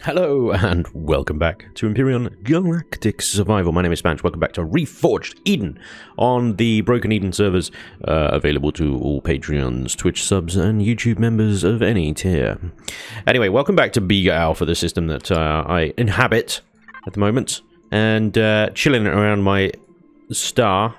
Hello and welcome back to Empyrion Galactic Survival. My name is Spanj. Welcome back to Reforged Eden on the Broken Eden servers, available to all Patreons, Twitch subs, and YouTube members of any tier. Anyway, welcome back to Bega Alpha, the system that I inhabit at the moment, and chilling around my star.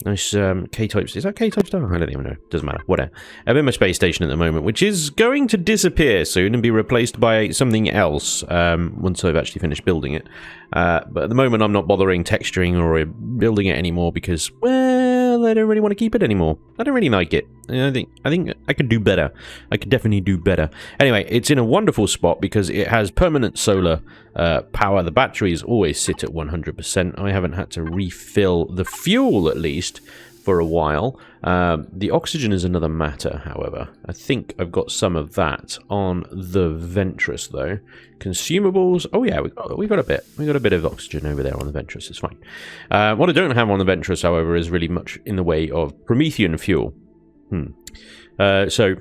Nice K-type. Is that K-type star? I don't even know. Doesn't matter. Whatever. I'm in my space station at the moment, which is going to disappear soon and be replaced by something else once I've actually finished building it. But at the moment, I'm not bothering texturing or building it anymore because, well, I don't really want to keep it anymore. I don't really like it. I think I could do better. I could definitely do better. Anyway, it's in a wonderful spot because it has permanent solar power. The batteries always sit at 100%. I haven't had to refill the fuel, at least, for a while. The oxygen is another matter, however. I think I've got some of that on the Ventress, though. Consumables. Oh yeah, we got a bit. We got a bit of oxygen over there on the Ventress. It's fine. What I don't have on the Ventress, however, is really much in the way of Promethean fuel. So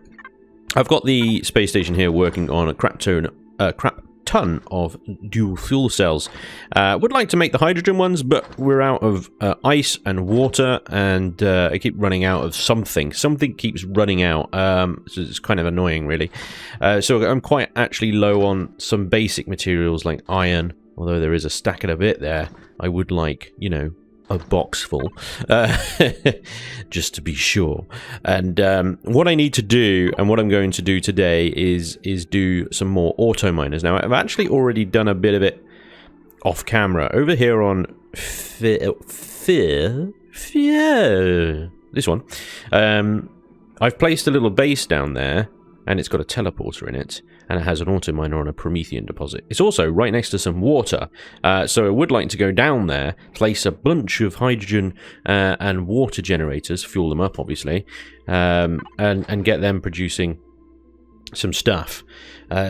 I've got the space station here working on a crap ton of dual fuel cells. Would like to make the hydrogen ones, but we're out of ice and water, and I keep running out of something. Something keeps running out, so it's kind of annoying, really. So I'm quite actually low on some basic materials like iron, although there is a stack of a bit there. I would like, you know, a box full, just to be sure. And what I need to do, and what I'm going to do today, is do some more auto miners. Now, I've actually already done a bit of it off camera over here on this one. I've placed a little base down there, and it's got a teleporter in it, and it has an auto miner on a Promethean deposit. It's also right next to some water, so I would like to go down there, place a bunch of hydrogen and water generators, fuel them up obviously, and get them producing some stuff.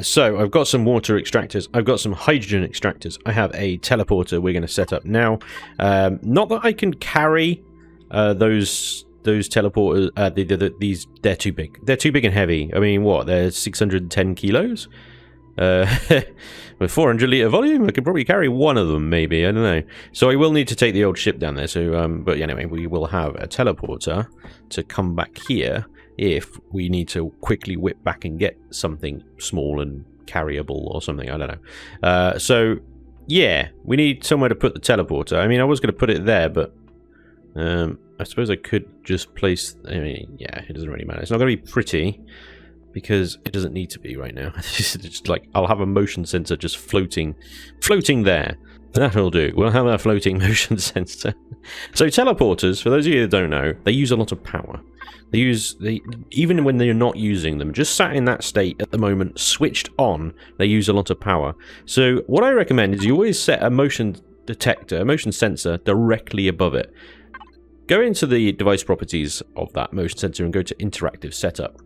So I've got some water extractors, I've got some hydrogen extractors, I have a teleporter we're going to set up now. Not that I can carry those teleporters, these, they're too big. They're too big and heavy. I mean, what? They're 610 kilos? With 400 litre volume, I could probably carry one of them, maybe. I don't know. So I will need to take the old ship down there. So, but anyway, we will have a teleporter to come back here if we need to quickly whip back and get something small and carryable or something. I don't know. So, yeah, we need somewhere to put the teleporter. I mean, I was going to put it there, but I suppose I could just place... I mean, yeah, it doesn't really matter. It's not going to be pretty, because it doesn't need to be right now. It's just like, I'll have a motion sensor just floating there. That'll do. We'll have a floating motion sensor. So teleporters, for those of you that don't know, they use a lot of power. Even when they're not using them, just sat in that state at the moment, switched on, they use a lot of power. So what I recommend is you always set a motion detector, a motion sensor, directly above it. Go into the device properties of that motion sensor and go to interactive setup,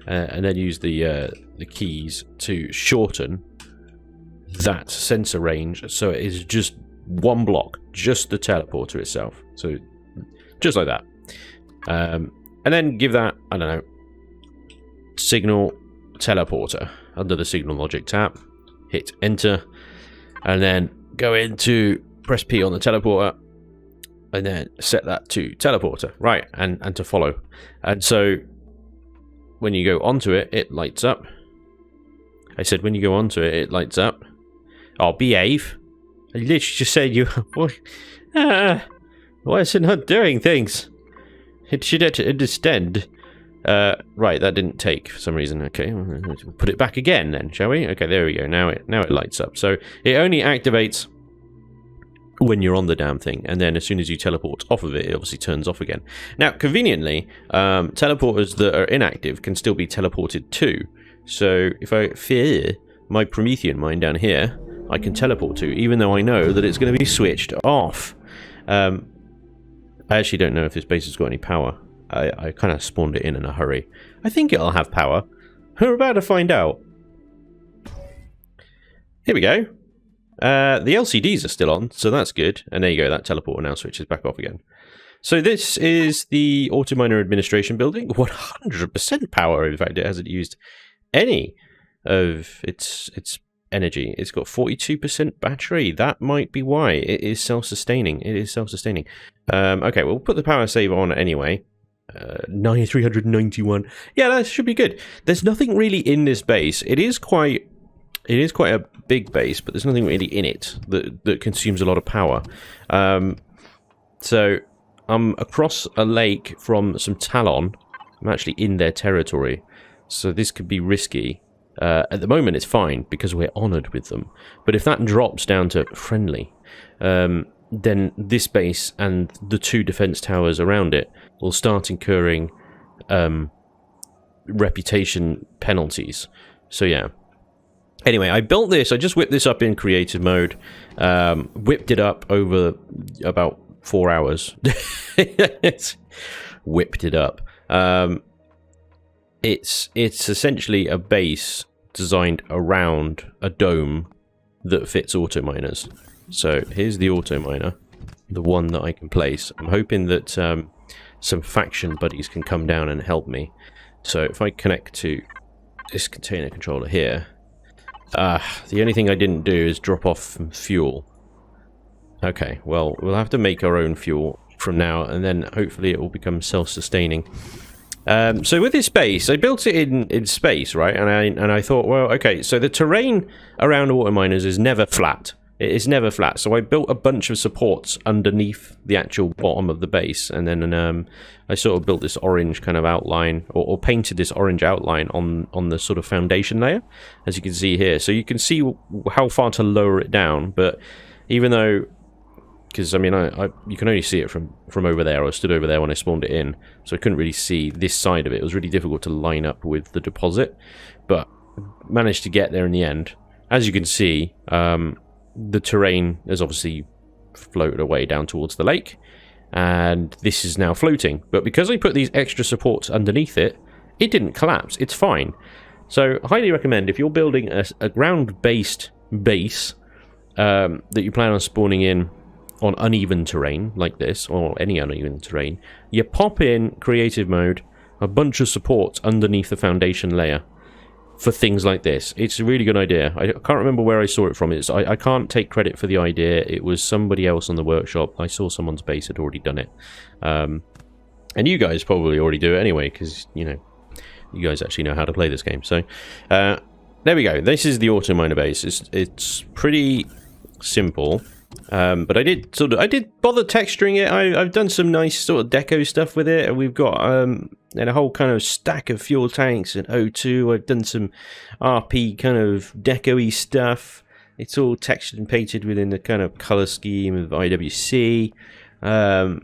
and then use the keys to shorten that sensor range so it is just one block, just the teleporter itself. So just like that, and then give that, I don't know, signal teleporter under the signal logic tab, hit enter, and then go into press P on the teleporter, and then set that to teleporter, right, and to follow. And so when you go onto it, it lights up. I said when you go onto it, it lights up. Oh, behave. I literally just said you... why is it not doing things? It should understand. Right, that didn't take for some reason. Okay, we'll put it back again then, shall we? Okay, there we go. Now it lights up. So it only activates when you're on the damn thing, and then as soon as you teleport off of it, it obviously turns off again. Now, conveniently, teleporters that are inactive can still be teleported to. So if I fear my Promethean mine down here, I can teleport to, even though I know that it's going to be switched off. I actually don't know if this base has got any power. I kind of spawned it in a hurry. I think it'll have power. We're about to find out. Here we go. The LCDs are still on, so that's good. And there you go, that teleporter now switches back off again. So this is the Auto Miner Administration building. 100% power, in fact, it hasn't used any of its energy. It's got 42% battery. That might be why. It is self-sustaining. It is self-sustaining. Okay, we'll put the power save on anyway. 391. Yeah, that should be good. There's nothing really in this base. It is quite a big base, but there's nothing really in it that consumes a lot of power. So I'm across a lake from some Talon. I'm actually in their territory, so this could be risky. At the moment, it's fine because we're honoured with them. But if that drops down to friendly, then this base and the 2 defence towers around it will start incurring reputation penalties. So yeah. Anyway, I built this. I just whipped this up in creative mode. Whipped it up over about 4 hours. Whipped it up. It's essentially a base designed around a dome that fits auto miners. So here's the auto miner, the one that I can place. I'm hoping that some faction buddies can come down and help me. So if I connect to this container controller here, the only thing I didn't do is drop off some fuel. Okay, well, we'll have to make our own fuel from now, and then hopefully it will become self-sustaining. So with this base, I built it in space, right? And I thought, well, okay, so the terrain around auto miners is never flat. It is never flat. So I built a bunch of supports underneath the actual bottom of the base, and then I sort of built this orange kind of outline, or painted this orange outline on the sort of foundation layer, as you can see here. So you can see how far to lower it down, but even though, because I mean, you can only see it from over there. I stood over there when I spawned it in, so I couldn't really see this side of it. It was really difficult to line up with the deposit, but managed to get there in the end. As you can see, the terrain has obviously floated away down towards the lake, and this is now floating. But because I put these extra supports underneath it, it didn't collapse. It's fine. So highly recommend, if you're building a ground-based base that you plan on spawning in on uneven terrain like this, or any uneven terrain, you pop in creative mode a bunch of supports underneath the foundation layer for things like this. It's a really good idea. I can't remember where I saw it from. I can't take credit for the idea. It was somebody else on the workshop. I saw someone's base had already done it. And you guys probably already do it anyway, because, you know, you guys actually know how to play this game. So, there we go. This is the auto miner base. It's pretty simple. But I did bother texturing it. I've done some nice sort of deco stuff with it. We've got and a whole kind of stack of fuel tanks and O2. I've done some RP kind of deco-y stuff. It's all textured and painted within the kind of color scheme of IWC. I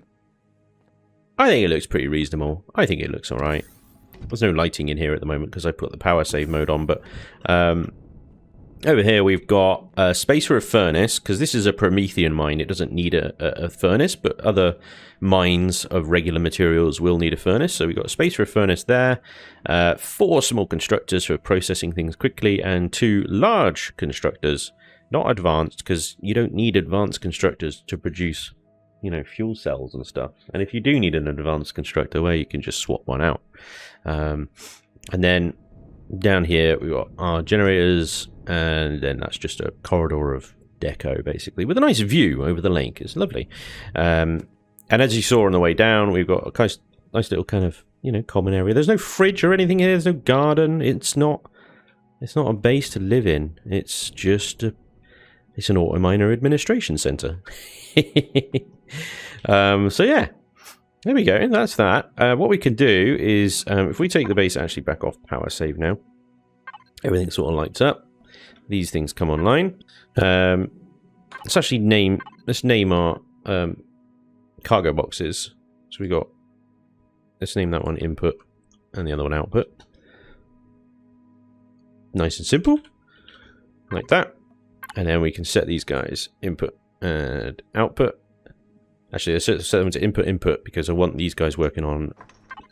think it looks pretty reasonable. I think it looks alright. There's no lighting in here at the moment because I put the power save mode on, but over here we've got space for a furnace, because this is a Promethean mine. It doesn't need a furnace, but other mines of regular materials will need a furnace. So we've got space for a furnace there, 4 small constructors for processing things quickly, and 2 large constructors, not advanced, because you don't need advanced constructors to produce, you know, fuel cells and stuff. And if you do need an advanced constructor, well, you can just swap one out. And then down here we've got our generators, and then that's just a corridor of deco, basically, with a nice view over the lake. It's lovely. And as you saw on the way down, we've got a nice little kind of, you know, common area. There's no fridge or anything here. There's no garden. It's not a base to live in. It's just it's an auto miner administration center. So yeah, there we go. That's that. What we can do is, if we take the base actually back off power save now, everything sort of lights up. These things come online. Let's actually let's name our cargo boxes. So let's name that one input and the other one output. Nice and simple, like that. And then we can set these guys input and output. Actually, let's set them to input, because I want these guys working on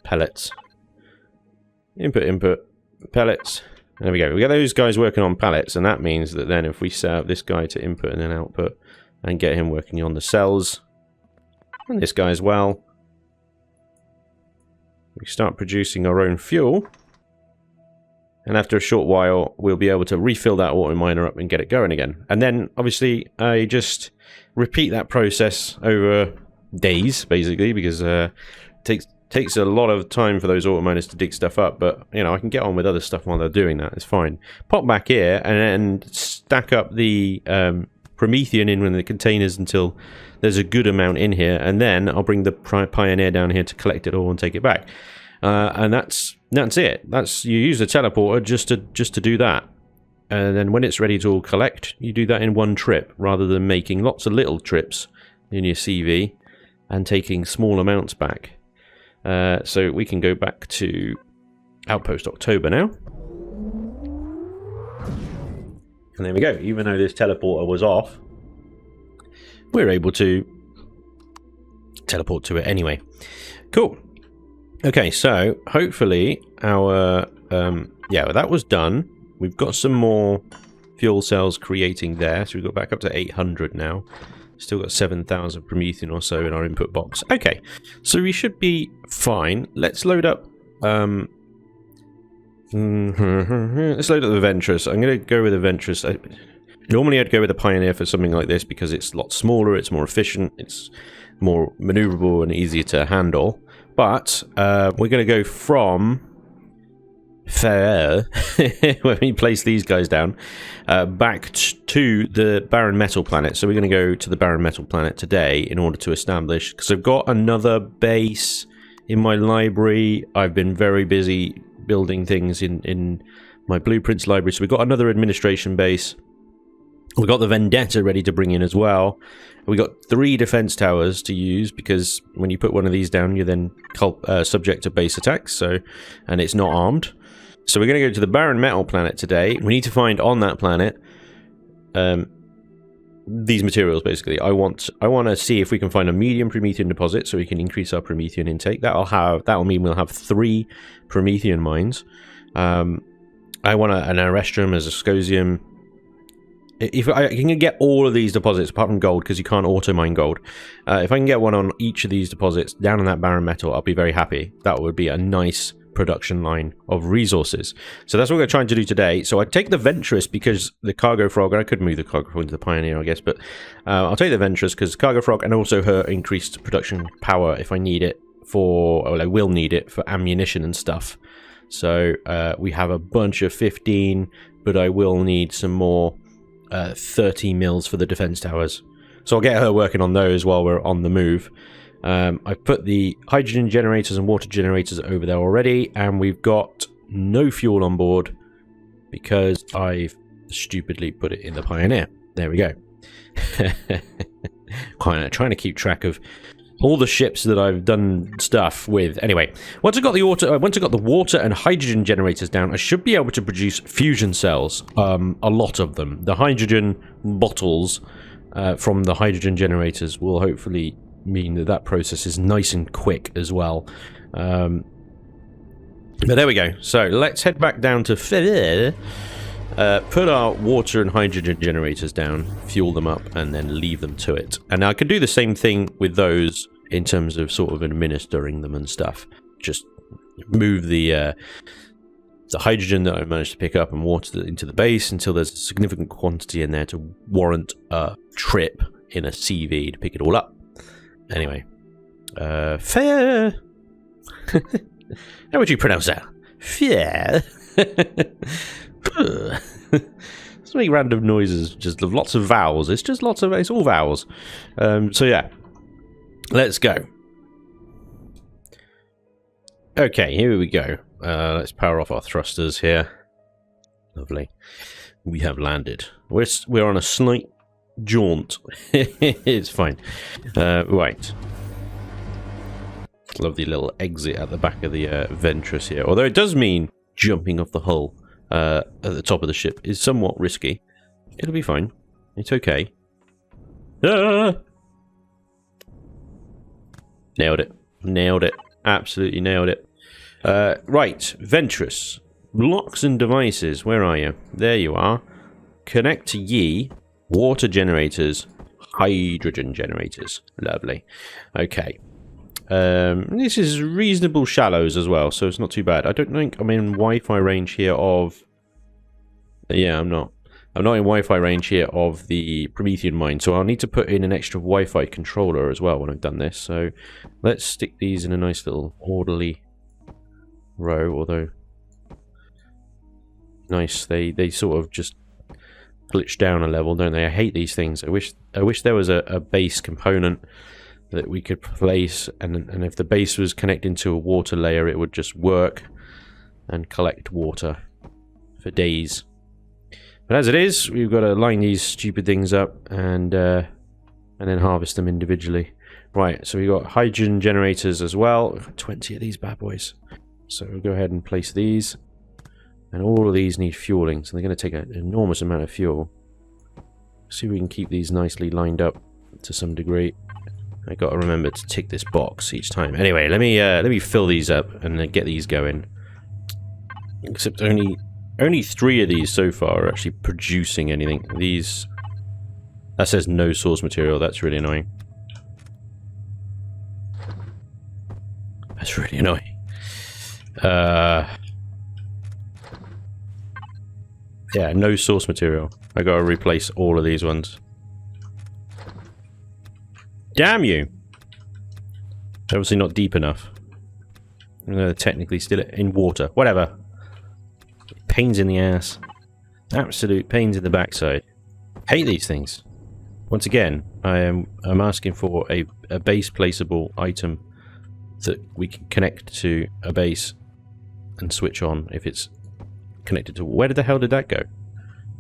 pellets. Input, pellets. There we go. We got those guys working on pallets, and that means that then if we set up this guy to input and then output, and get him working on the cells, and this guy as well, we start producing our own fuel. And after a short while, we'll be able to refill that auto miner up and get it going again. And then, obviously, I just repeat that process over days, basically, because it takes a lot of time for those auto miners to dig stuff up. But, you know, I can get on with other stuff while they're doing that. It's fine. Pop back here and stack up the Promethean in the containers until there's a good amount in here. And then I'll bring the Pioneer down here to collect it all and take it back. And that's it. You use the teleporter just to do that, and then when it's ready to all collect, you do that in one trip rather than making lots of little trips in your CV and taking small amounts back. So we can go back to Outpost October now, and there we go. Even though this teleporter was off, we're able to teleport to it anyway. Cool. Okay, so hopefully our yeah, that was done. We've got some more fuel cells creating there, so we've got back up to 800 now. Still got 7,000 Promethean or so in our input box. Okay, so we should be fine. Let's load up. Let's load up the Ventress. I'm going to go with the Ventress. Normally I'd go with the Pioneer for something like this because it's a lot smaller, it's more efficient, it's more maneuverable and easier to handle. But we're going to go from when we place these guys down back to the barren metal planet. So we're going to go to the barren metal planet today in order to establish, because I've got another base in my library. I've been very busy building things in my blueprints library. So we've got another administration base. We've got the Vendetta ready to bring in as well. We got 3 defense towers to use, because when you put one of these down, you're then subject to base attacks. And it's not armed. So we're going to go to the barren metal planet today. We need to find on that planet these materials. Basically, I want to see if we can find a medium Promethean deposit, so we can increase our Promethean intake. That'll mean we'll have 3 Promethean mines. I want an Arestrum as a Scosium. If I can get all of these deposits, apart from gold, because you can't auto-mine gold. If I can get one on each of these deposits down in that barren metal, I'll be very happy. That would be a nice production line of resources. So that's what we're trying to do today. So I take the Ventress because the Cargo Frog, I could move the Cargo Frog into the Pioneer, I guess, but I'll take the Ventress because Cargo Frog, and also her increased production power if I need it I will need it for ammunition and stuff. So we have a bunch of 15, but I will need some more 30 mils for the defense towers. So I'll get her working on those while we're on the move. I've put the hydrogen generators and water generators over there already, and we've got no fuel on board because I've stupidly put it in the Pioneer. There we go. Trying to keep track of all the ships that I've done stuff with. Anyway, once I got the water and hydrogen generators down, I should be able to produce fusion cells. A lot of them. The hydrogen bottles from the hydrogen generators will hopefully mean that process is nice and quick as well. But there we go. So let's head back down to put our water and hydrogen generators down, fuel them up, and then leave them to it. And I can do the same thing with those in terms of sort of administering them and stuff. Just move the hydrogen that I managed to pick up and water into the base until there's a significant quantity in there to warrant a trip in a CV to pick it all up. Anyway, fair. How would you pronounce that? Fair. Let's make random noises, just lots of vowels. It's all vowels. So yeah, let's go. Okay, here we go. Let's power off our thrusters here. Lovely. We have landed. We're on a slight jaunt. It's fine. Right. Lovely little exit at the back of the Ventress here. Although it does mean jumping off the hull at the top of the ship is somewhat risky. It'll be fine. It's okay. Ah! Nailed it. Nailed it. Absolutely nailed it. Right. Ventress. Blocks and devices. Where are you? There you are. Connect to ye. Water generators. Hydrogen generators. Lovely. Okay. This is reasonable shallows as well, so it's not too bad. I don't think I'm in Wi-Fi range here of... Yeah, I'm not. I'm not in Wi-Fi range here of the Promethean mine, so I'll need to put in an extra Wi-Fi controller as well when I've done this. So let's stick these in a nice little orderly row, although... Nice, they sort of just glitch down a level, don't they? I hate these things. I wish there was a base component that we could place, and if the base was connected to a water layer, it would just work and collect water for days. But as it is, we've got to line these stupid things up and then harvest them individually. Right, so we've got hydrogen generators as well. We've got 20 of these bad boys. So we'll go ahead and place these. And all of these need fueling, so they're going to take an enormous amount of fuel. See if we can keep these nicely lined up to some degree. I got to remember to tick this box each time. Anyway, let me fill these up and then get these going. Except only 3 of these so far are actually producing anything. These... That says no source material. That's really annoying. That's really annoying. Yeah, no source material. I gotta replace all of these ones. Damn you! Obviously not deep enough. Technically still in water. Whatever. Pains in the ass. Absolute pains in the backside. Hate these things. Once again, I'm asking for a base placeable item that we can connect to a base and switch on if it's connected to... Where the hell did that go?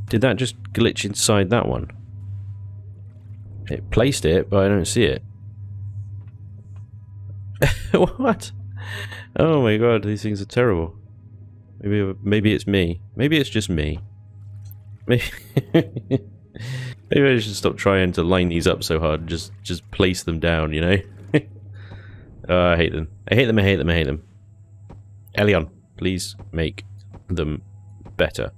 Did that just glitch inside that one? It placed it, but I don't see it. What? Oh my god, these things are terrible. Maybe it's me. Maybe it's just me. Maybe I should stop trying to line these up so hard. Just place them down, you know? I hate them. I hate them, I hate them, I hate them. Elion, please make them better.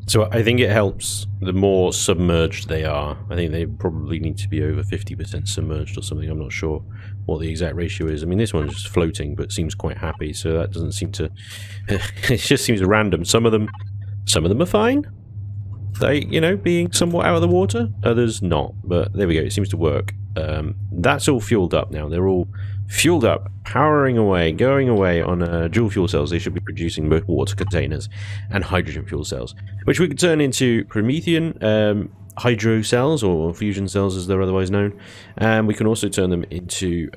So I think it helps the more submerged they are. I think they probably need to be over 50% submerged or something. I'm not sure what the exact ratio is. I mean, this one's just floating, but seems quite happy, so that doesn't seem to... It just seems random. Some of them are fine. They, you know, being somewhat out of the water. Others not, but there we go. It seems to work. That's all fueled up now. They're all fueled up, powering away, going away on dual fuel cells. They should be producing both water containers and hydrogen fuel cells, which we could turn into Promethean hydro cells, or fusion cells as they're otherwise known. And we can also turn them into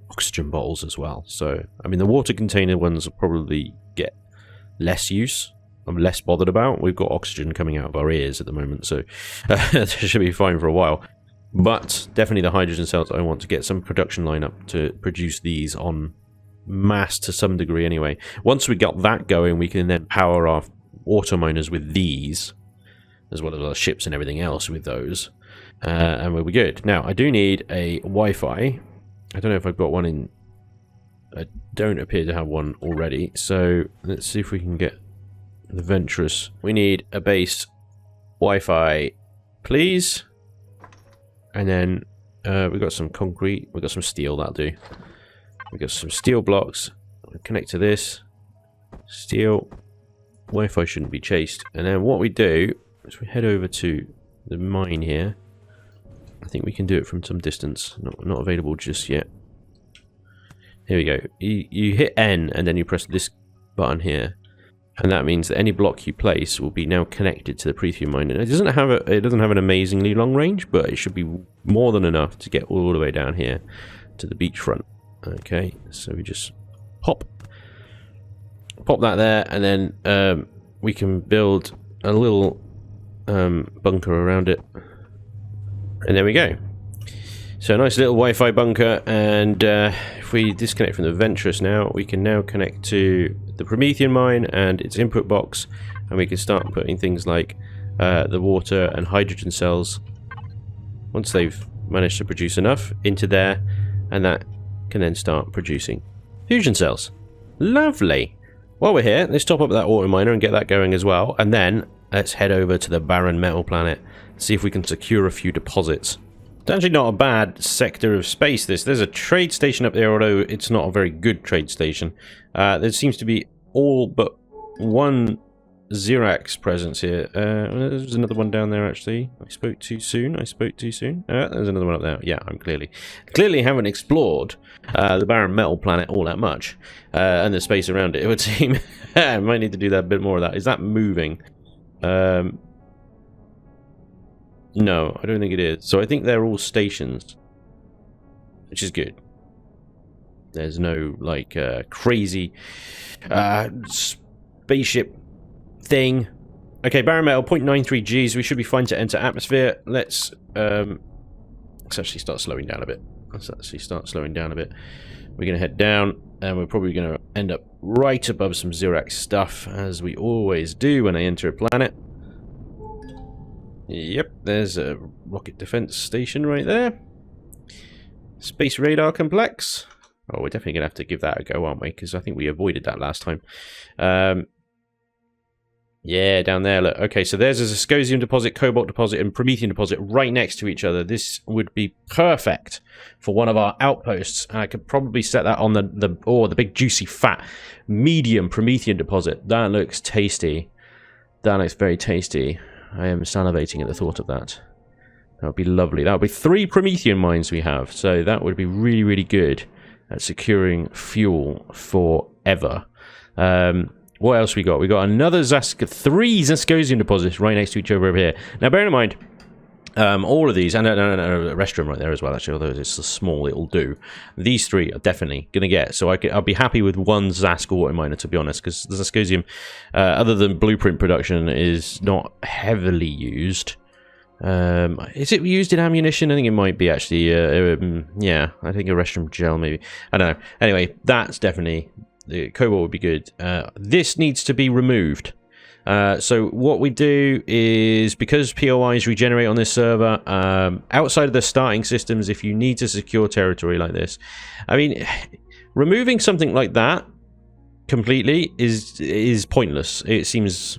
oxygen bottles as well. So, I mean, the water container ones will probably get less use. I'm less bothered about. We've got oxygen coming out of our ears at the moment, so that should be fine for a while. But definitely the hydrogen cells, I want to get some production line up to produce these en masse to some degree anyway. Once we got that going, we can then power our auto miners with these, as well as our ships and everything else with those. And we'll be good. Now, I do need a Wi-Fi. I don't know if I've got one in... I don't appear to have one already, so let's see if we can get the Venturous. We need a base Wi-Fi, please. And then we've got some concrete, we've got some steel, that'll do. We've got some steel blocks. We'll connect to this. Steel. Wi-Fi shouldn't be chased. And then what we do is we head over to the mine here. I think we can do it from some distance. Not available just yet. Here we go. You hit N and then you press this button here. And that means that any block you place will be now connected to the Promethean mine. And it doesn't have an amazingly long range, but it should be more than enough to get all the way down here to the beachfront. Okay, so we just pop that there, and then we can build a little bunker around it. And there we go. So a nice little Wi-Fi bunker, and if we disconnect from the Venturous now, we can now connect to the Promethean mine and its input box, and we can start putting things like the water and hydrogen cells, once they've managed to produce enough, into there, and that can then start producing fusion cells. Lovely! While we're here, let's top up that auto miner and get that going as well, and then let's head over to the barren metal planet, see if we can secure a few deposits It's actually not a bad sector of space, this. There's a trade station up there, although it's not a very good trade station. There seems to be all but one Xerax presence here. There's another one down there, actually. I spoke too soon. There's another one up there. Yeah, I'm clearly haven't explored the barren metal planet all that much. And the space around it, it would seem. I might need to do that a bit more of that. Is that moving? No, I don't think it is. So I think they're all stations, which is good. There's no, like, crazy spaceship thing. Okay, barren metal, 0.93 Gs. We should be fine to enter atmosphere. Let's actually start slowing down a bit. We're going to head down, and we're probably going to end up right above some Xerax stuff, as we always do when I enter a planet. Yep, there's a rocket defense station right there. Space radar complex. Oh, we're definitely going to have to give that a go, aren't we? Because I think we avoided that last time. Yeah, down there, look. Okay, so there's a Zascosium deposit, Cobalt deposit, and Promethean deposit right next to each other. This would be perfect for one of our outposts. I could probably set that on the big juicy fat medium Promethean deposit. That looks tasty. That looks very tasty. I am salivating at the thought of that. That would be lovely. That would be 3 Promethean mines we have. So that would be really, really good at securing fuel forever. What else we got? We got another 3 Zascosium deposits right next to each other over here. Now, bear in mind, all of these, and a restroom right there as well, actually, although it's small, it'll do. These 3 are definitely going to get. So I'll be happy with one Zask auto miner, to be honest, because the Zascosium, other than blueprint production, is not heavily used. Is it used in ammunition? I think it might be, actually. Yeah, I think a restroom gel, maybe. I don't know. Anyway, that's definitely... The Cobalt would be good. This needs to be removed. So what we do is, because POIs regenerate on this server, outside of the starting systems, if you need to secure territory like this, I mean, removing something like that completely is pointless. It seems...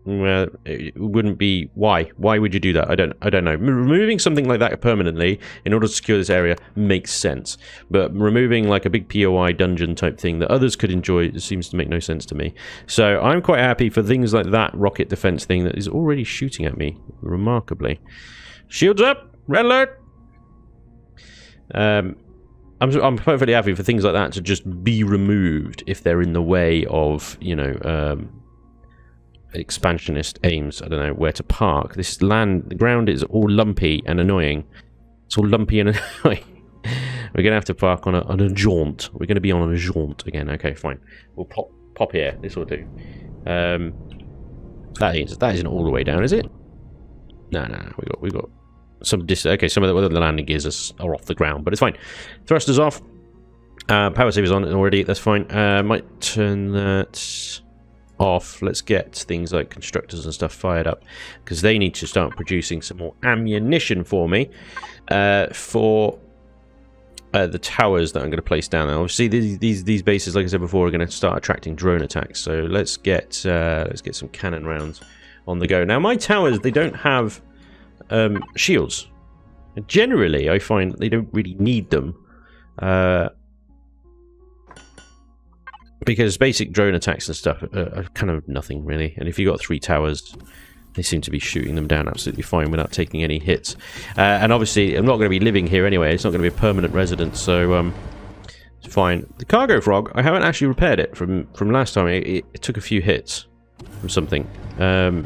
it wouldn't be. Why would you do that? I don't know. Removing something like that permanently in order to secure this area makes sense, but removing like a big POI dungeon type thing that others could enjoy seems to make no sense to me. So I'm quite happy for things like that rocket defense thing that is already shooting at me remarkably. Shields up, red alert. I'm perfectly happy for things like that to just be removed if they're in the way of, you know, expansionist aims. I don't know where to park. This land, the ground is all lumpy and annoying. It's all lumpy and annoying. We're gonna have to park on a jaunt. We're gonna be on a jaunt again. Okay, fine. We'll pop here. This will do. That isn't all the way down, is it? No. We got some distance. Okay, some of the landing gears are off the ground, but it's fine. Thrusters off. Power savers on already. That's fine. Might turn that off. Let's get things like constructors and stuff fired up, because they need to start producing some more ammunition for me for the towers that I'm going to place down there. Obviously these bases, like I said before, are going to start attracting drone attacks, so let's get some cannon rounds on the go. Now my towers, they don't have shields. Generally I find that they don't really need them, because basic drone attacks and stuff are kind of nothing, really. And if you've got 3 towers, they seem to be shooting them down absolutely fine without taking any hits. And obviously, I'm not going to be living here anyway. It's not going to be a permanent residence, so it's fine. The cargo frog, I haven't actually repaired it from last time. It took a few hits from something. Yeah,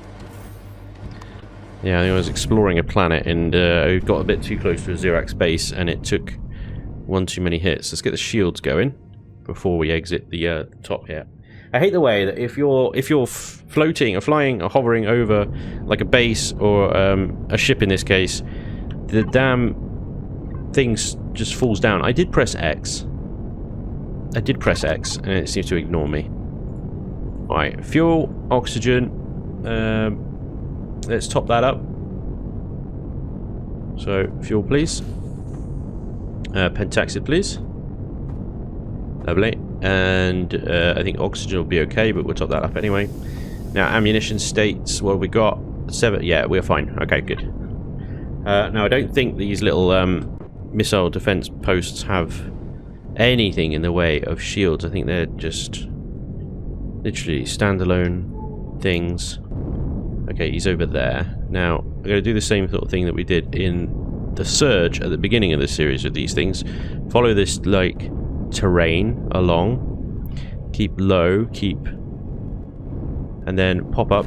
I was exploring a planet, and I got a bit too close to a Xerax base, and it took one too many hits. Let's get the shields going before we exit the top here. I hate the way that if you're floating or flying or hovering over like a base or a ship in this case, the damn thing just falls down. I did press X, and it seems to ignore me. Right, fuel, oxygen. Let's top that up. So fuel, please. Pentaxid, please. Lovely. And I think oxygen will be okay, but we'll top that up anyway. Now, ammunition states, what have we got? 7. Yeah, we're fine. Okay, good. Now, I don't think these little missile defense posts have anything in the way of shields. I think they're just literally standalone things. Okay, he's over there. Now, I'm going to do the same sort of thing that we did in the Surge at the beginning of the series of these things. Follow this, like, terrain along. Keep low, keep... and then pop up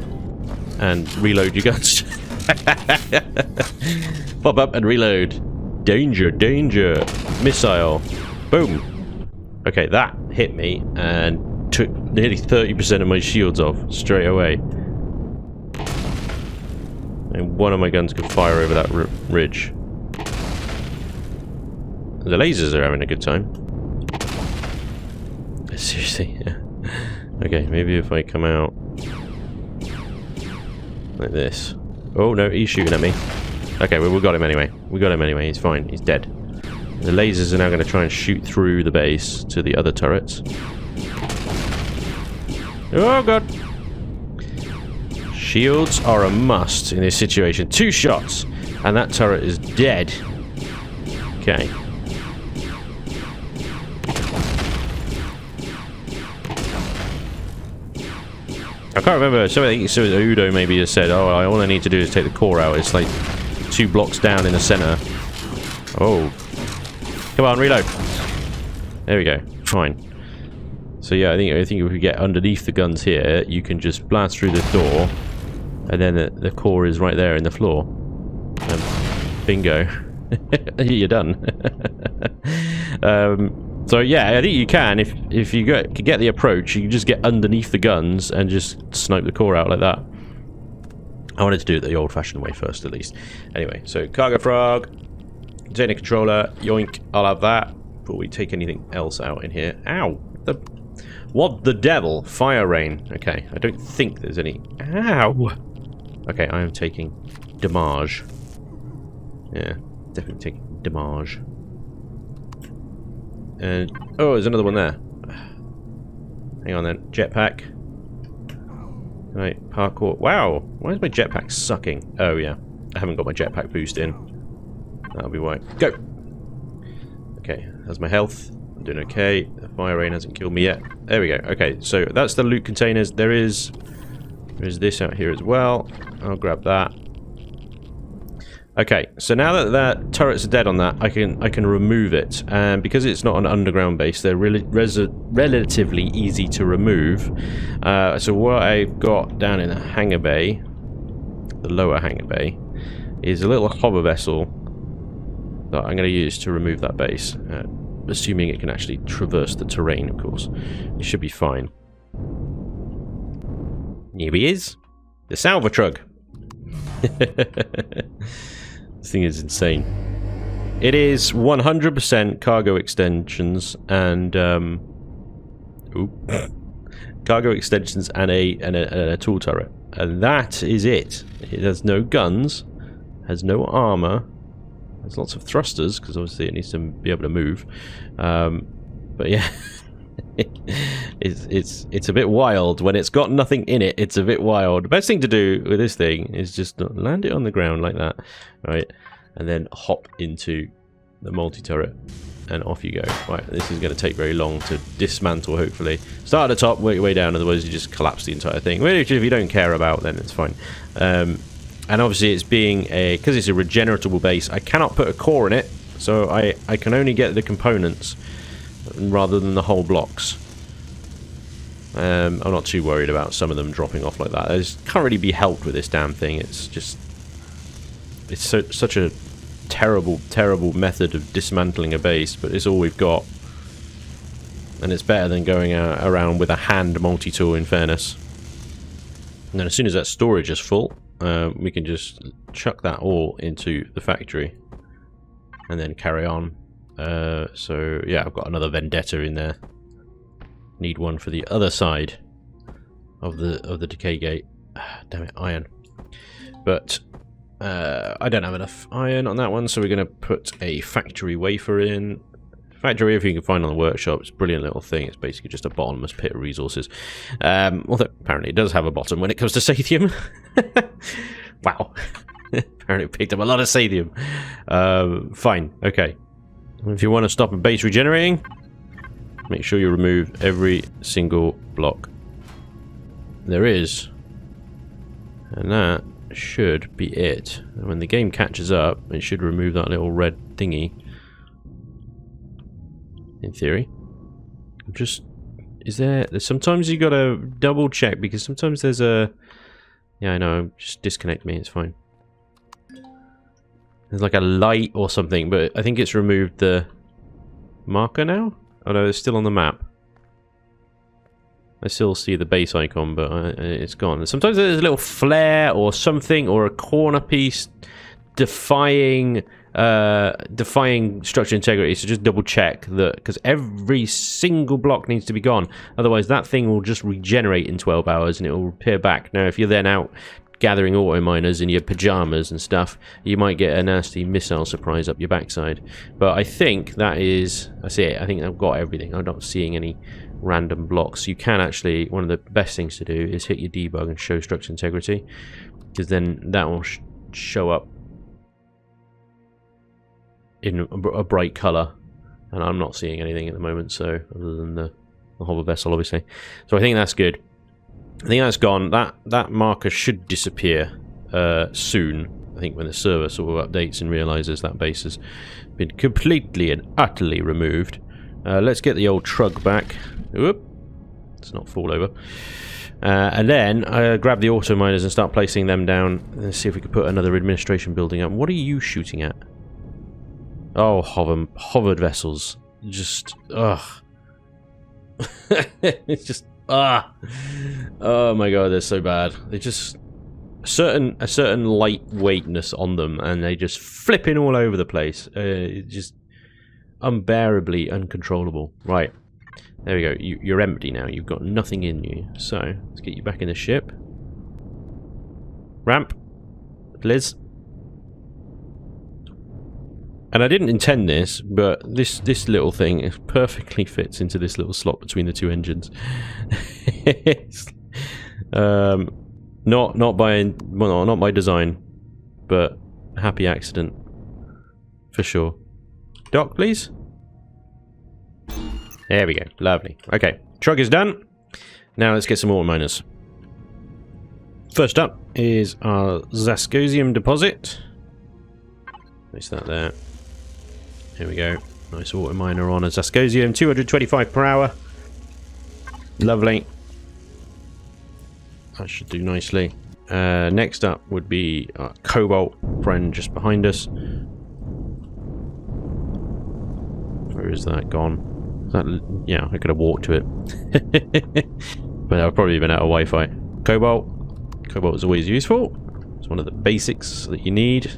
and reload your guns. Pop up and reload. Danger, danger. Missile. Boom. Okay, that hit me and took nearly 30% of my shields off straight away. And one of my guns could fire over that ridge. The lasers are having a good time. Seriously, yeah. Okay, maybe if I come out like this. Oh no, he's shooting at me. Okay, well, we got him anyway. We got him anyway, he's fine, he's dead. The lasers are now going to try and shoot through the base to the other turrets. Oh god! Shields are a must in this situation. 2 shots, and that turret is dead. Okay. I can't remember, so I think Udo maybe has said, oh, all I need to do is take the core out. It's like 2 blocks down in the center. Oh. Come on, reload. There we go. Fine. So yeah, I think if we get underneath the guns here, you can just blast through the door, and then the core is right there in the floor. Bingo. You're done. So yeah, I think you can, if you get the approach, you can just get underneath the guns and just snipe the core out like that. I wanted to do it the old-fashioned way first, at least. Anyway, so cargo frog, container controller, yoink, I'll have that. Before we take anything else out in here. Ow! What the devil? Fire rain. Okay, I don't think there's any... Ow! Okay, I am taking damage. Yeah, definitely taking damage. And oh, there's another one there. Hang on then. Jetpack. Right, parkour. Wow, why is my jetpack sucking? Oh yeah, I haven't got my jetpack boost in. That'll be why. Go. Okay, that's my health. I'm doing okay. The fire rain hasn't killed me yet. There we go. Okay, so that's the loot containers. There is this out here as well. I'll grab that. Okay, so now that the turrets are dead on that, I can remove it, and because it's not an underground base, they're really relatively easy to remove. So what I've got down in the hangar bay, the lower hangar bay, is a little hopper vessel that I'm going to use to remove that base, assuming it can actually traverse the terrain. Of course, it should be fine. Here he is, the salvo truck. This thing is insane. It is 100% cargo extensions and cargo extensions and a tool turret, and that is it. It has no guns, has no armor, has lots of thrusters because obviously it needs to be able to move. But yeah, it's a bit wild when it's got nothing in it. It's a bit wild. The best thing to do with this thing is just land it on the ground like that, right, and then hop into the multi-turret and off you go. Right, this is going to take very long to dismantle. Hopefully, start at the top, work your way down. Otherwise, you just collapse the entire thing. Which, if you don't care about, then it's fine. And obviously, it's being because it's a regeneratable base. I cannot put a core in it, so I can only get the components rather than the whole blocks. I'm not too worried about some of them dropping off like that. I just can't really be helped with this damn thing. It's just... it's such a terrible, terrible method of dismantling a base, but it's all we've got. And it's better than going around with a hand multi-tool, in fairness. And then as soon as that storage is full, we can just chuck that all into the factory. And then carry on. So yeah, I've got another Vendetta in there. Need one for the other side of the decay gate. Damn it, iron. But I don't have enough iron on that one, so we're going to put a factory wafer in. Factory wafer you can find on the workshop. It's a brilliant little thing. It's basically just a bottomless pit of resources. Although apparently it does have a bottom when it comes to Sathium. Wow. Apparently picked up a lot of sadium. Fine, okay. If you want to stop a base regenerating, make sure you remove every single block there is. And that should be it. And when the game catches up, it should remove that little red thingy. In theory. Just... Is there... Sometimes you gotta double check, because sometimes there's a... Yeah, I know. Just disconnect me, it's fine. There's like a light or something, but I think it's removed the marker now? Oh no, it's still on the map. I still see the base icon, but it's gone. Sometimes there's a little flare or something, or a corner piece defying structure integrity. So just double check that, because every single block needs to be gone. Otherwise, that thing will just regenerate in 12 hours and it will appear back. Now, if you're then out gathering auto miners in your pajamas and stuff, you might get a nasty missile surprise up your backside. But I think that is... That's it. I think I've got everything. I'm not seeing any random blocks. You can actually... One of the best things to do is hit your debug and show structure integrity, because then that will show up in a bright color, and I'm not seeing anything at the moment, so other than the hover vessel, obviously. So I think that's good. I think that's gone. That marker should disappear soon. I think when the server sort of updates and realizes that base has been completely and utterly removed. Let's get the old trug back. Whoop. Let's not fall over. And then grab the auto miners and start placing them down. Let's see if we can put another administration building up. What are you shooting at? Oh, hovered vessels. Just, ugh. It's just, oh my god, they're so bad. They just, a certain lightweightness on them, and they just flipping all over the place. It's just unbearably uncontrollable. Right, there we go. You're empty now. You've got nothing in you. So let's get you back in the ship. Ramp, Liz. And I didn't intend this, but this little thing perfectly fits into this little slot between the two engines. Not by design, but a happy accident for sure. Dock, please. There we go. Lovely. Okay, truck is done. Now let's get some auto miners. First up is our Zascosium deposit. Place that there. Here we go. Nice auto miner on a Zascosium, 225 per hour. Lovely. That should do nicely. Next up would be our Cobalt friend just behind us. Where is that gone? Is that, yeah, I could have walked to it. But I've probably been out of Wi-Fi. Cobalt. Cobalt is always useful. It's one of the basics that you need.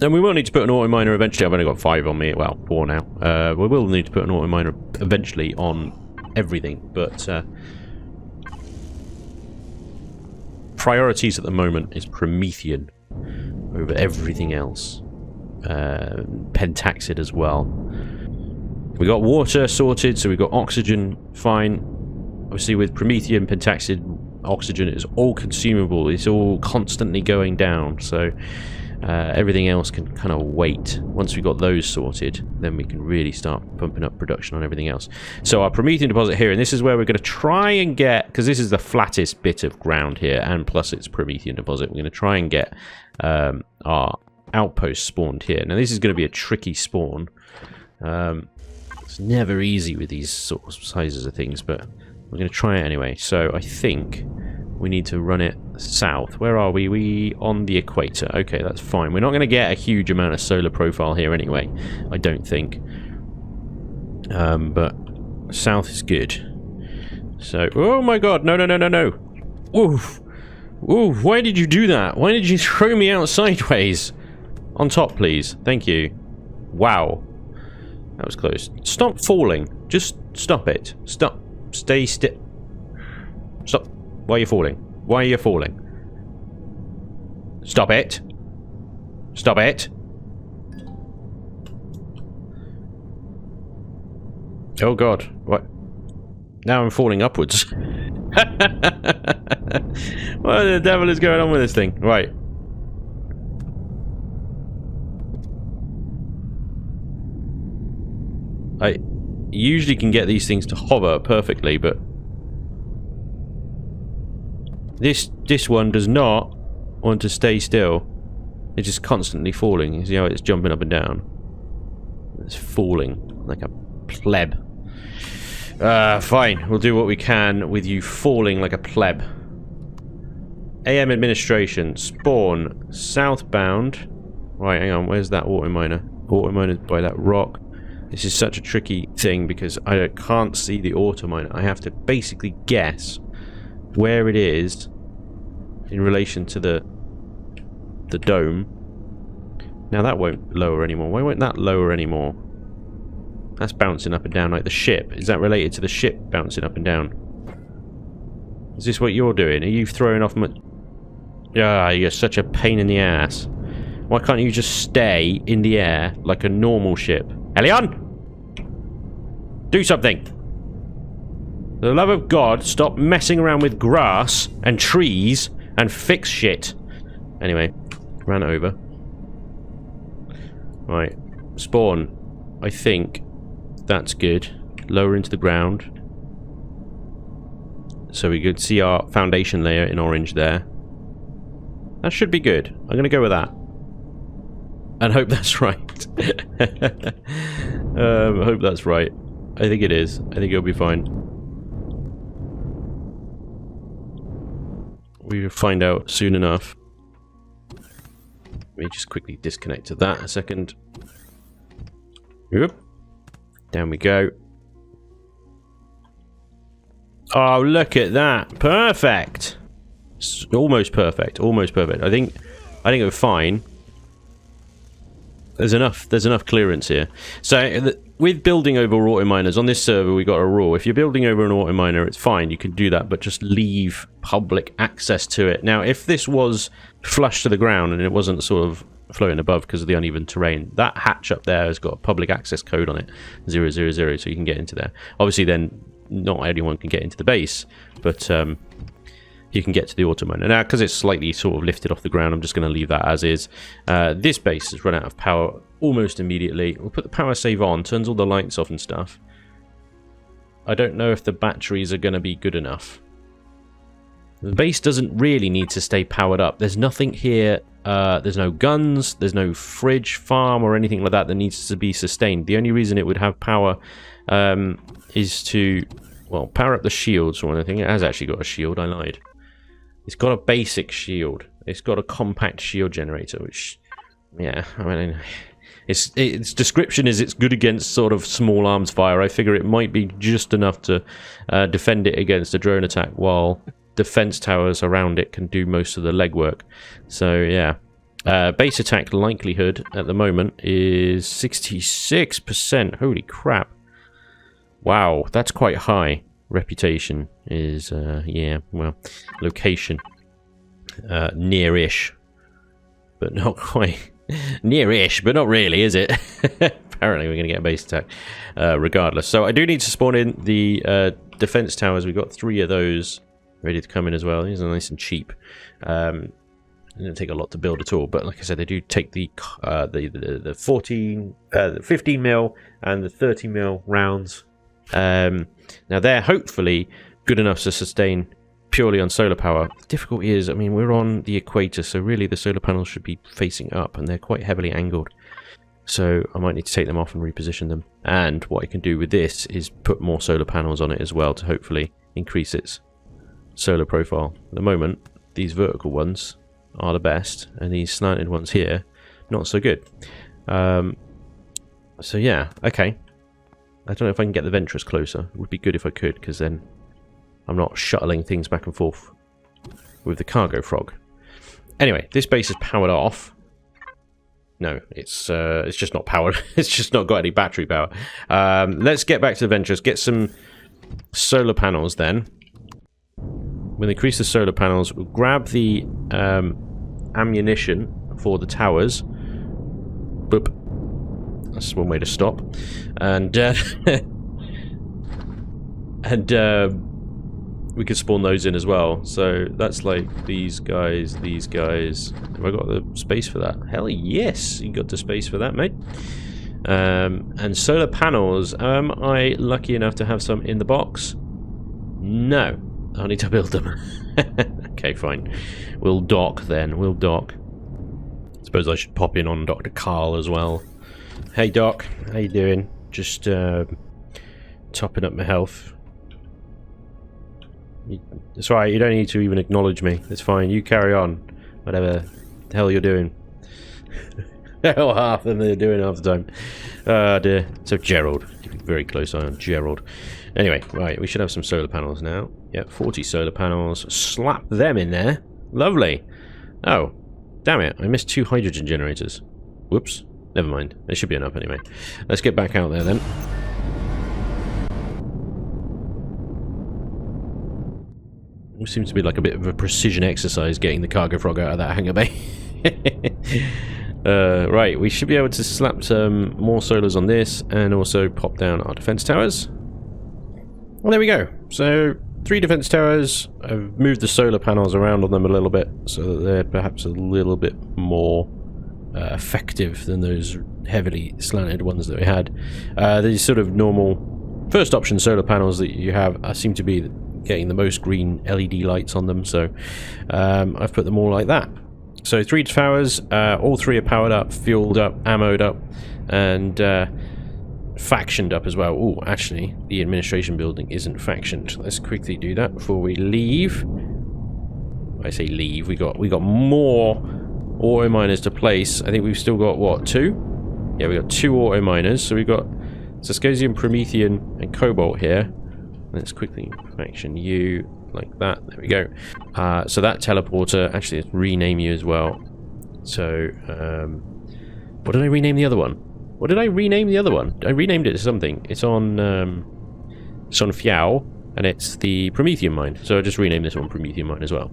And we will need to put an auto miner eventually. I've only got 5 on me. Well, 4 now. We will need to put an auto miner eventually on everything. But priorities at the moment is Promethean over everything else. Pentaxid as well. We got water sorted, so we got oxygen fine. Obviously, with Promethean, Pentaxid, oxygen is all consumable. It's all constantly going down. So everything else can kind of wait. Once we got those sorted, then we can really start pumping up production on everything else. So our Promethean deposit here, and this is where we're going to try and get, because this is the flattest bit of ground here, and plus it's Promethean deposit, we're going to try and get our outpost spawned here. Now this is going to be a tricky spawn. It's never easy with these sort of sizes of things, but we're going to try it anyway. So I think we need to run it south. Where are we? We on the equator. Okay, that's fine. We're not going to get a huge amount of solar profile here anyway, I don't think. But south is good. So, oh my god, no, no, no, no, no. Oof. Ooh, why did you do that? Why did you throw me out sideways? On top, please. Thank you. Wow. That was close. Stop falling. Just stop it. Stop. Stay still. Stop. Why are you falling? Why are you falling? Stop it. Stop it. Oh god. What? Now I'm falling upwards. What the devil is going on with this thing? Right. I usually can get these things to hover perfectly, but this one does not want to stay still. It's just constantly falling. You see how it's jumping up and down? It's falling like a pleb. Fine. We'll do what we can with you falling like a pleb. AM administration. Spawn. Southbound. Right, hang on. Where's that auto miner? Auto miner's by that rock. This is such a tricky thing because I can't see the auto miner. I have to basically guess where it is in relation to the dome. Now that won't lower anymore. Why won't that lower anymore? That's bouncing up and down like the ship. Is that related to the ship bouncing up and down? Is this what you're doing? Are you throwing off much? Ah, you're such a pain in the ass. Why can't you just stay in the air like a normal ship? Elion! Do something! For the love of God, stop messing around with grass and trees and fix shit. Anyway, ran over. Right. Spawn. I think that's good. Lower into the ground. So we could see our foundation layer in orange there. That should be good. I'm going to go with that. And hope that's right. I hope that's right. I think it is. I think it'll be fine. We'll find out soon enough. Let me just quickly disconnect to that a second. Oop. Down we go. Oh, look at that. Perfect. It's almost perfect. Almost perfect. I think it was fine. There's enough clearance here. So with building over auto miners on this server, we got a rule: if you're building over an auto miner, it's fine, you can do that, but just leave public access to it. Now, if this was flush to the ground and it wasn't sort of floating above because of the uneven terrain, that hatch up there has got a public access code on it, 000, so you can get into there. Obviously, then not anyone can get into the base, but you can get to the auto miner. Now, because it's slightly sort of lifted off the ground, I'm just going to leave that as is. This base has run out of power almost immediately. We'll put the power save on, turns all the lights off and stuff. I don't know if the batteries are going to be good enough. The base doesn't really need to stay powered up. There's nothing here. There's no guns, there's no fridge, farm, or anything like that needs to be sustained. The only reason it would have power is to, well, power up the shields or anything. It has actually got a shield, I lied. It's got a basic shield. It's got a compact shield generator, which, yeah, I mean, its description is it's good against sort of small arms fire. I figure it might be just enough to defend it against a drone attack, while defense towers around it can do most of the legwork. So, yeah. Base attack likelihood at the moment is 66%. Holy crap. Wow, that's quite high. Reputation is, yeah, well, location. Near-ish. But not quite. Near-ish, but not really, is it? Apparently we're going to get a base attack regardless. So I do need to spawn in the defense towers. We've got 3 of those ready to come in as well. These are nice and cheap. It didn't take a lot to build at all, but like I said, they do take the 15 mil and the 30 mil rounds. Now they're hopefully good enough to sustain purely on solar power. The difficulty is, I mean, we're on the equator, so really the solar panels should be facing up, and they're quite heavily angled. So I might need to take them off and reposition them. And what I can do with this is put more solar panels on it as well to hopefully increase its solar profile. At the moment, these vertical ones are the best, and these slanted ones here, not so good. So yeah, okay. I don't know if I can get the Ventress closer. It would be good if I could, because then I'm not shuttling things back and forth with the cargo frog. Anyway, this base is powered off. No, it's just not powered. It's just not got any battery power. Let's get back to the Ventress. Get some solar panels then. We'll increase the solar panels. We'll grab the ammunition for the towers. Boop. That's one way to stop. And we could spawn those in as well. So that's like these guys, these guys. Have I got the space for that? Hell yes, you got the space for that, mate. And solar panels, am I lucky enough to have some in the box? No, I need to build them. Okay, fine. We'll dock then, we'll dock. Suppose I should pop in on Dr. Carl as well. Hey Doc, how you doing? Just topping up my health. It's right, you don't need to even acknowledge me. It's fine, you carry on. Whatever the hell you're doing. Hell, half of them they're doing half the time. Dear. So Gerald. Keep a very close eye on Gerald. Anyway, right, we should have some solar panels now. Yep, 40 solar panels. Slap them in there. Lovely. Oh, damn it. I missed 2 hydrogen generators. Whoops. Never mind. There should be enough anyway. Let's get back out there then. It seems to be like a bit of a precision exercise getting the cargo frog out of that hangar bay. Right, we should be able to slap some more solars on this and also pop down our defense towers. Well, there we go. So 3 defense towers. I've moved the solar panels around on them a little bit so that they're perhaps a little bit more effective than those heavily slanted ones that we had. These sort of normal first option solar panels that you have seem to be getting the most green LED lights on them, so I've put them all like that. So 3 towers, all 3 are powered up, fueled up, ammoed up, and factioned up as well. Oh, actually, the administration building isn't factioned. Let's quickly do that before we leave. I say leave. We got more auto miners to place. I think we've still got what, 2? Yeah, we got 2 auto miners. So we've got Saskosium, Promethean, and Cobalt here. Let's quickly faction you like that. There we go. So that teleporter, actually, let's rename you as well. So, what did I rename the other one? What did I rename the other one? I renamed it to something. It's on Fiao, and it's the Promethean mine. So I just renamed this one Promethean mine as well.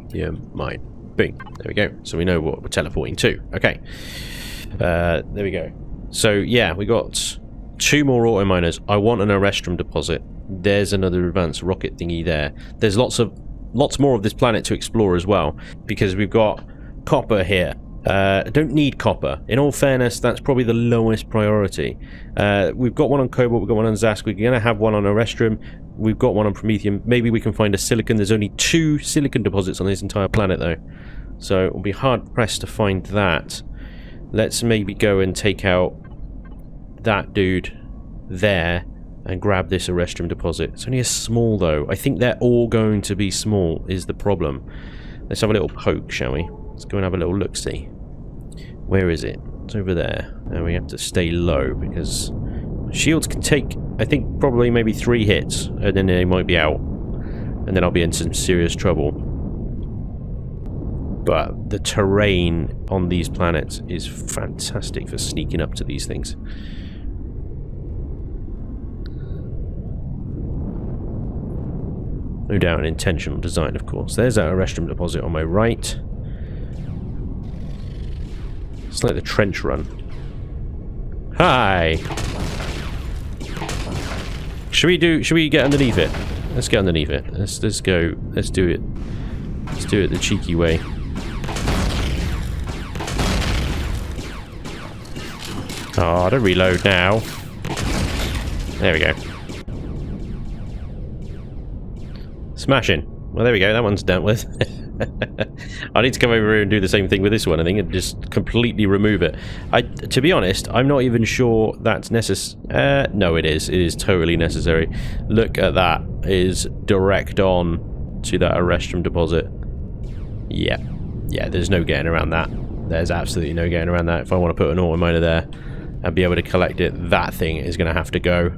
Yeah, mine. Bing. There we go. So we know what we're teleporting to. Okay. There we go. So yeah, we got 2 more auto miners. I want an Arrestrum deposit. There's another advanced rocket thingy there. There's lots more of this planet to explore as well, because we've got copper here. I don't need copper. In all fairness, that's probably the lowest priority. We've got one on Cobalt, we've got one on Zask, we're going to have one on Arrestrum, we've got one on Prometheum. Maybe we can find a silicon. There's only 2 silicon deposits on this entire planet though, so it'll be hard pressed to find that. Let's maybe go and take out that dude there and grab this Arrestrum deposit. It's only a small though. I think they're all going to be small is the problem. Let's have a little poke, shall we? Let's go and have a little look-see. Where is it? It's over there. And we have to stay low because shields can take, I think, probably maybe 3 hits and then they might be out. And then I'll be in some serious trouble. But the terrain on these planets is fantastic for sneaking up to these things. No doubt an intentional design, of course. There's that Arrestrum deposit on my right. It's like the trench run. Hi! Should we get underneath it? Let's get underneath it. Let's go. Let's do it. Let's do it the cheeky way. Oh, don't reload now. There we go. Smashing. Well, there we go. That one's dealt with. I need to come over here and do the same thing with this one, I think, and just completely remove it. To be honest, I'm not even sure that's necessary. No, it is. It is totally necessary. Look at that. It is direct on to that Arrestrum deposit. Yeah. Yeah, there's no getting around that. There's absolutely no getting around that. If I want to put an auto miner there and be able to collect it, that thing is going to have to go.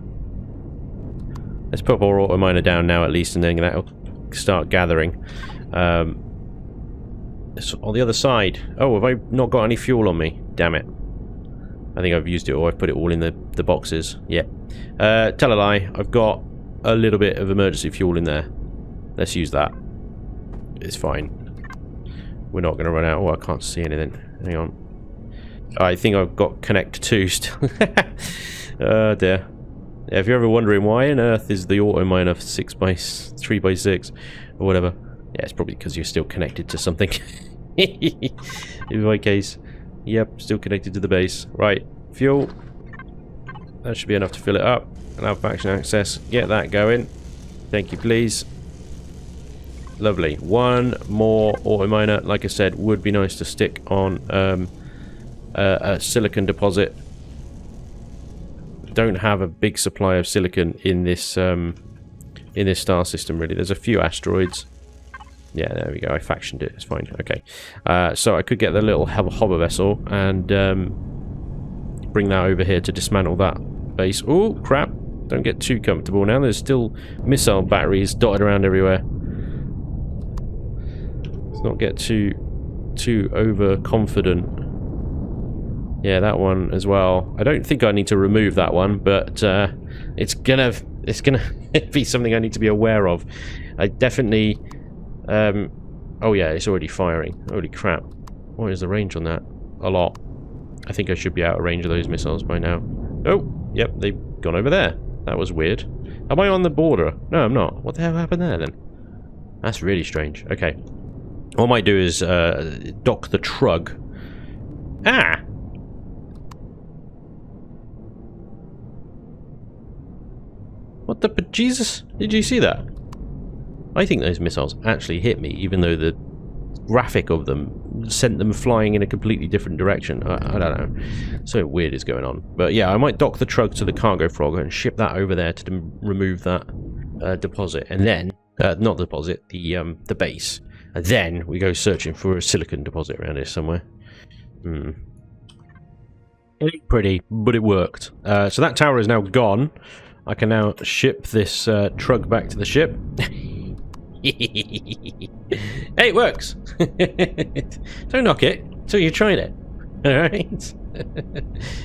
Let's put our auto miner down now at least, and then that'll start gathering. It's on the other side. Oh, have I not got any fuel on me? Damn it. I think I've used it, or I've put it all in the boxes. Yeah. Tell a lie. I've got a little bit of emergency fuel in there. Let's use that. It's fine. We're not going to run out. Oh, I can't see anything. Hang on. I think I've got Connect 2 still. Oh dear. If you're ever wondering why on earth is the auto miner 3x6 or whatever, yeah, it's probably because you're still connected to something. In my case, yep, still connected to the base. Right, fuel. That should be enough to fill it up. Allow faction access. Get that going. Thank you, please. Lovely. One more auto miner, like I said, would be nice to stick on a silicon deposit. Don't have a big supply of silicon in this star system, really. There's a few asteroids. Yeah, there we go. I factioned it. It's fine. Okay. So I could get the little hover vessel and bring that over here to dismantle that base. Oh, crap. Don't get too comfortable now. There's still missile batteries dotted around everywhere. Let's not get too overconfident. Yeah, that one as well. I don't think I need to remove that one, but it's gonna be something I need to be aware of. I definitely... oh yeah, it's already firing. Holy crap. What is the range on that? A lot. I think I should be out of range of those missiles by now. Oh, yep, they've gone over there. That was weird. Am I on the border? No, I'm not. What the hell happened there, then? That's really strange. Okay. What I might do is dock the trug. Ah! What the... Jesus? Did you see that? I think those missiles actually hit me, even though the graphic of them sent them flying in a completely different direction. I don't know. So weird is going on. But yeah, I might dock the trug to the cargo frog and ship that over there to remove that deposit. And then... not the deposit, the base. And then we go searching for a silicon deposit around here somewhere. It ain't pretty, but it worked. So that tower is now gone. I can now ship this trug back to the ship. Hey, it works! Don't knock it until you tried it. Alright?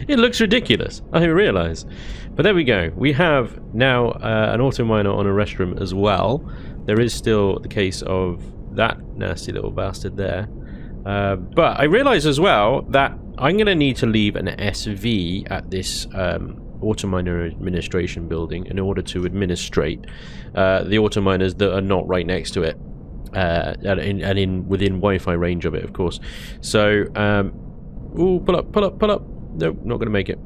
It looks ridiculous, I realise. But there we go. We have now an auto miner on a restroom as well. There is still the case of that nasty little bastard there. But I realise as well that I'm going to need to leave an SV at this auto miner administration building in order to administrate the auto miners that are not right next to it, and within Wi-Fi range of it, of course. So, ooh, pull up, pull up, pull up. Nope, not going to make it.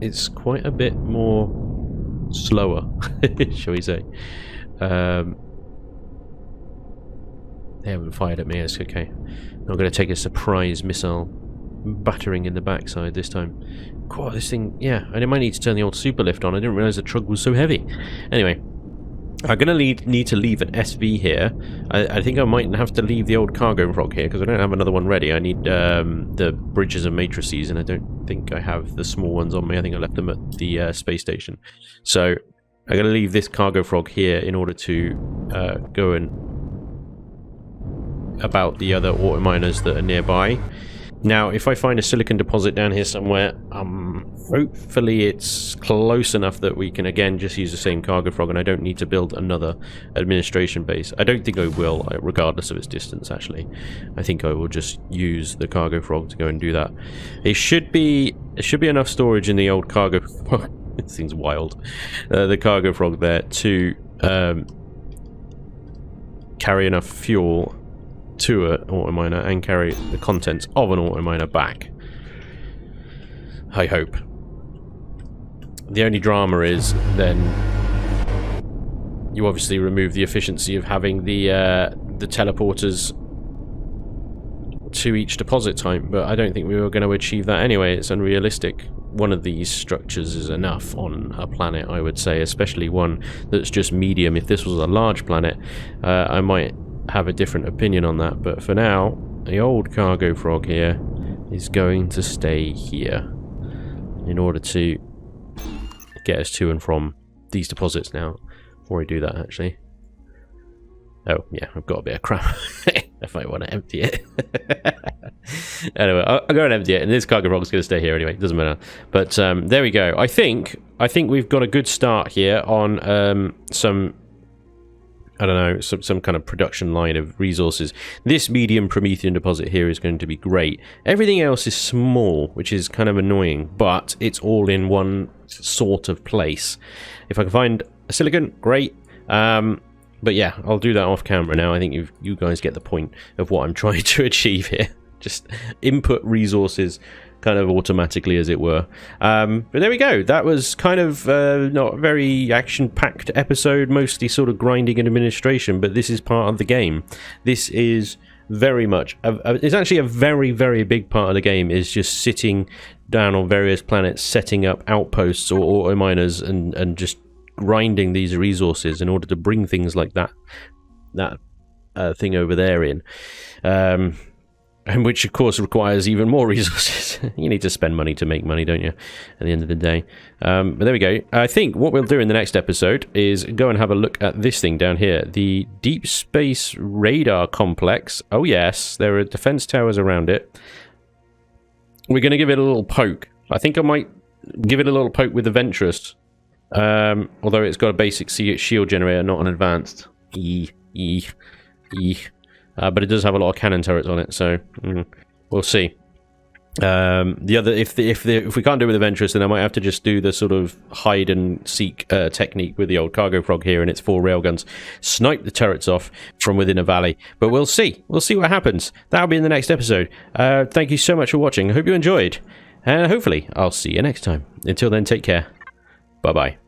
It's quite a bit more slower, shall we say. They haven't fired at me. It's okay. Not going to take a surprise missile battering in the backside this time. God, this thing, yeah, I might need to turn the old super lift on. I didn't realise the trug was so heavy. Anyway, I'm going to need to leave an SV here. I think I might have to leave the old cargo frog here because I don't have another one ready. I need the bridges and matrices, and I don't think I have the small ones on me. I think I left them at the space station. So I'm going to leave this cargo frog here in order to go and about the other auto miners that are nearby. Now, if I find a silicon deposit down here somewhere, hopefully it's close enough that we can again just use the same cargo frog and I don't need to build another administration base. I don't think I will, regardless of its distance, actually. I think I will just use the cargo frog to go and do that. It should be enough storage in the old cargo frog. This thing's wild. The cargo frog there to carry enough fuel to an auto miner and carry the contents of an auto miner back. I hope. The only drama is then you obviously remove the efficiency of having the teleporters to each deposit type, but I don't think we were going to achieve that anyway. It's unrealistic. One of these structures is enough on a planet, I would say, especially one that's just medium. If this was a large planet, I might have a different opinion on that, but for now the old cargo frog here is going to stay here in order to get us to and from these deposits. Now, before I do that, actually, oh yeah, I've got a bit of crap if I want to empty it. Anyway, I'll go and empty it, and this cargo frog is going to stay here anyway. It doesn't matter. But there we go. I think we've got a good start here on some I don't know, some kind of production line of resources. This medium Promethean deposit here is going to be great. Everything else is small, which is kind of annoying, but it's all in one sort of place. If I can find a silicon, great. But yeah, I'll do that off camera now. I think you guys get the point of what I'm trying to achieve here. Just input resources kind of automatically, as it were. But there we go. That was kind of not a very action-packed episode, mostly sort of grinding and administration, but this is part of the game. This is very much... it's actually a very, very big part of the game, is just sitting down on various planets, setting up outposts or auto miners, and just grinding these resources in order to bring things like that thing over there in. And which, of course, requires even more resources. You need to spend money to make money, don't you, at the end of the day? But there we go. I think what we'll do in the next episode is go and have a look at this thing down here. The Deep Space Radar Complex. Oh, yes. There are defense towers around it. We're going to give it a little poke. I think I might give it a little poke with the Ventress. Although it's got a basic shield generator, not an advanced. But it does have a lot of cannon turrets on it, so we'll see. The other, if we can't do it with the Ventress, then I might have to just do the sort of hide and seek technique with the old cargo frog here and its 4 railguns, snipe the turrets off from within a valley. But we'll see. We'll see what happens. That'll be in the next episode. Thank you so much for watching. I hope you enjoyed, and hopefully I'll see you next time. Until then, take care. Bye bye.